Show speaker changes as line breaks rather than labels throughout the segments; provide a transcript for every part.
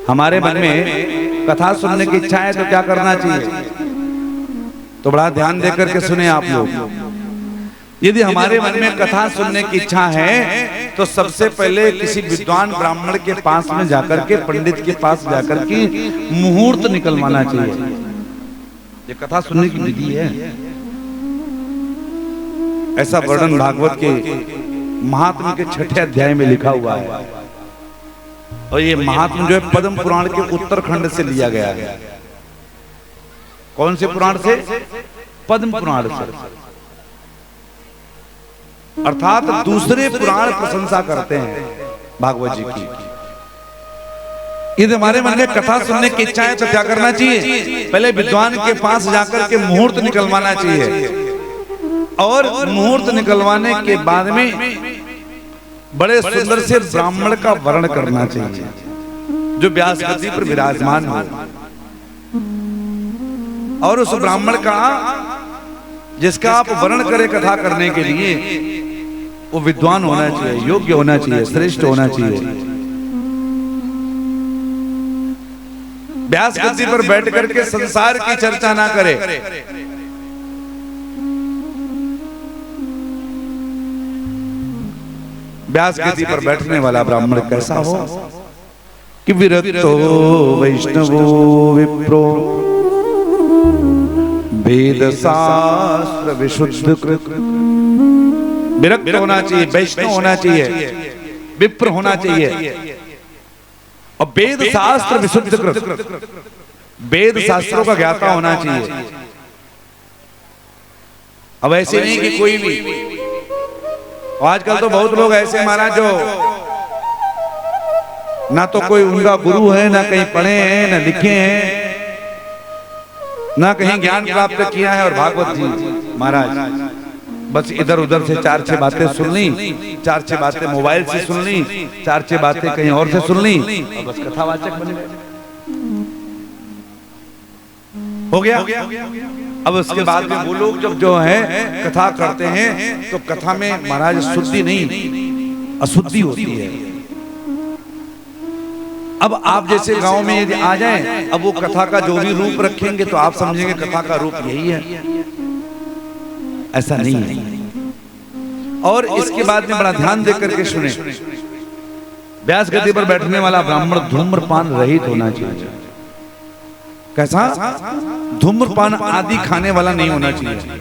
हमारे मन में कथा सुनने की इच्छा है तो क्या करना चाहिए? तो बड़ा ध्यान देकर के सुने आप लोग। यदि हमारे मन में कथा सुनने की इच्छा है तो सबसे पहले किसी विद्वान ब्राह्मण के पास में जाकर के, पंडित के पास जाकर के मुहूर्त निकलवाना चाहिए। ये कथा सुनने की विधि है। ऐसा वर्णन भागवत के महात्म्य के 6ठे अध्याय में लिखा हुआ है। और ये महात्म्य जो है पद्म पुराण के उत्तरखंड से लिया गया है। कौन से पुराण से? पद्म पुराण से। अर्थात दूसरे पुराण प्रशंसा करते हैं भागवत जी की। यदि हमारे मन में कथा सुनने की इच्छा है तो क्या करना चाहिए? पहले विद्वान के पास जाकर के मुहूर्त निकलवाना चाहिए। और मुहूर्त निकलवाने के बाद में बड़े सुंदर से ब्राह्मण का वर्ण करना चाहिए जो व्यास गद्दी पर विराजमान हो। और उस ब्राह्मण का जिसका आप वर्ण करें कथा करने के लिए, वो विद्वान होना चाहिए, योग्य होना चाहिए, श्रेष्ठ होना चाहिए। व्यास गद्दी पर बैठ करके संसार की चर्चा ना करे। व्यास गद्दी पर बैठने वाला ब्राह्मण कैसा हो कि विरक्तो वैष्णवो विप्रो वेद शास्त्र विशुद्ध कृत। विरक्त होना चाहिए, वैष्णव होना चाहिए, विप्र होना चाहिए और वेद शास्त्र विशुद्ध कृत, वेद शास्त्रों का ज्ञाता होना चाहिए। अब ऐसे नहीं कि कोई भी, आजकल तो बहुत लोग ऐसे महाराज जो ना तो कोई उनका गुरु है, ना कहीं पढ़े हैं, ना लिखे हैं, ना कहीं ज्ञान प्राप्त किया है। और भागवत जी महाराज बस इधर उधर से 4-6 बातें सुन ली, 4-6 बातें मोबाइल से सुन ली, 4-6 बातें कहीं और से सुन ली और बस कथावाचक बन गए। हो गया। अब उसके बाद में वो लोग जब जो है कथा करते हैं तो कथा में महाराज शुद्धि नहीं, अशुद्धि होती है। अब आप जैसे गांव में यदि आ जाएं, अब वो कथा का जो भी रूप रखेंगे तो आप समझेंगे कथा का रूप यही है। ऐसा नहीं है। और इसके बाद में बड़ा ध्यान देकर के सुने, व्यास गद्दी पर बैठने वाला ब्राह्मण धूम्रपान रहित होना चाहिए। कैसा? धूम्रपान आदि खाने वाला नहीं होना चाहिए।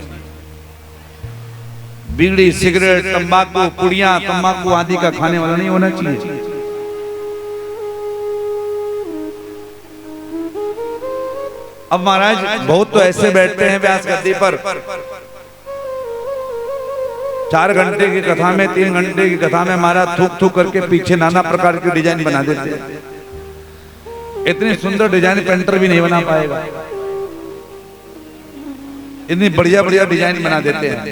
बीड़ी, सिगरेट, तंबाकू, पुड़िया, तंबाकू आदि का खाने वाला नहीं होना चाहिए। अब महाराज बहुत तो ऐसे बैठते हैं व्यास गद्दी पर, 4 घंटे की कथा में, 3 घंटे की कथा में महाराज थूक थूक करके पीछे नाना प्रकार की डिजाइन बना देते हैं। इतनी सुंदर डिजाइन पेंटर भी नहीं बना पाएगा, इतनी बढ़िया बढ़िया डिजाइन बना देते हैं।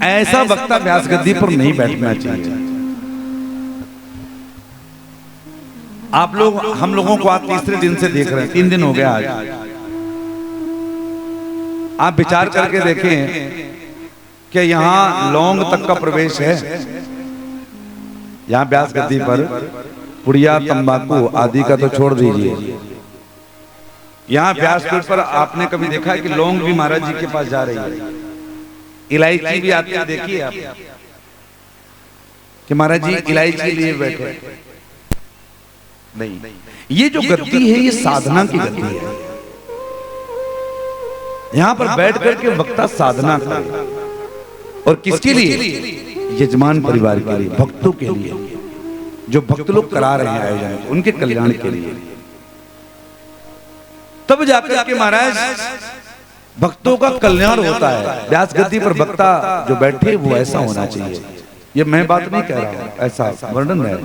ऐसा वक्ता व्यास गद्दी पर नहीं बैठना चाहिए। आप लोग, हम लोगों को आप तीसरे दिन से देख रहे हैं, 3 दिन हो गया आज। आप विचार करके देखें कि यहाँ लौंग तक का प्रवेश है। यहाँ व्यास गद्दी पर पुड़िया, तंबाकू आदि का तो छोड़ दीजिए, यहाँ व्यासपीठ पर आपने कभी देखा है कि लौंग भी महाराज जी के पास जा रही है? इलायची भी आती है, देखिए आप कि महाराज जी इलायची लिए बैठे नहीं। ये जो गद्दी है ये साधना की गद्दी है। यहाँ पर बैठ करके वक्ता साधना करे। और किसके लिए? यजमान परिवार के लिए, भक्तों के लिए, जो भक्त लोग करा रहे हैं आयोजन, उनके कल्याण के लिए। तब जाकर के महाराज भक्तों का कल्याण होता है। व्यास गद्दी पर वक्ता जो बैठे वो ऐसा होना चाहिए। ये मैं बात नहीं कह रहा हूं, ऐसा वर्णन है।